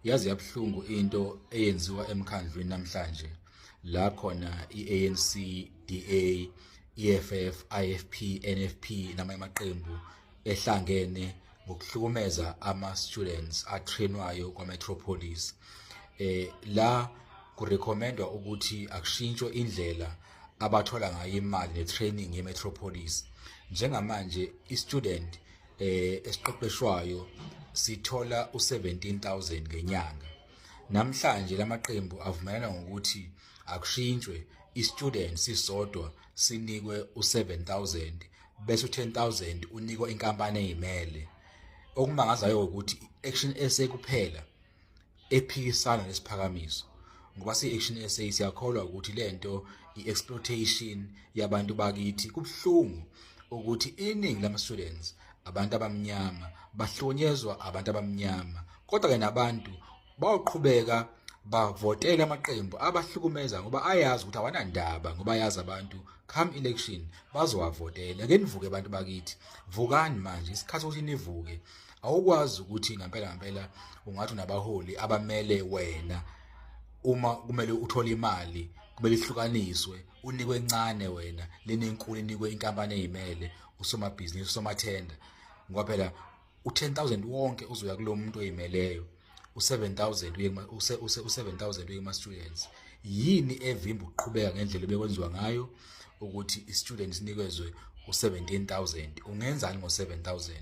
Yazi yabhlungu into eyenziwa emkhandlwini namhlanje la khona iANC, DA, EFF, IFP, NFP namaqembu ehlangene ngokuhlukumeza ama-students atrainwayo kwaMetropolis. La kurecommendwa ukuthi akushintshwe indlela abathola ngayo imali netraining yeMetropolis. Njengamanje i-student esiqeqeshwayo sithola u17,000 ngenyanga. Namhlanje lamaqembu avumelana ngokuthi akushintshwe i-student sisodwa sinikwe u7,000 bese u10,000 unikwa inkampani ezimele. Okumangazayo ukuthi Action SA kuphela ephikisana lesiphakamiso, ngoba si-Action SA siyakholwa ukuthi lento i-exploitation yabantu bakithi. Kubhlungu ukuthi iningi lama-students abantu abamnyama bahlukunyezwa abantu abamnyama, kodwa ke nabantu bawuqhubeka bavotela amaqembu abahlukumeza ngoba ayazi ukuthi awanandaba, ngoba ayazi abantu come election bazowavotela. Ake nivuke abantu bakithi, vukani manje, isikhathi ukuthi nivuke. Awukwazi ukuthi ngempela ungathi unabaholi abamele wena. Uma kumele uthole imali kumele ihlukaniswe, unikwe encane wena, lenenkulu inikwe inkampani ezimele, usomabhizinisi, usomathenda. Ngoba phela u10,000 wonke uzoya kulo muntu oyimeleyo, u7,000 u7,000 uye kuma-students. Yini evimba ukuqhubeka ngendlela bekwenziwa ngayo ukuthi i-student sinikezwe u17,000? Ungenzani ngo7,000?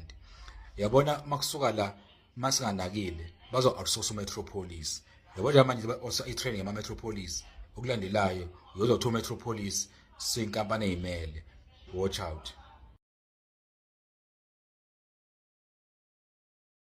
Yabona makusuka la masinganakile bazo-outsource uMetropolis. Yabona manje i-training yama-Metropolis okulandelayo uyozothola uMetropolis seyinkampani ezimele. Watch out.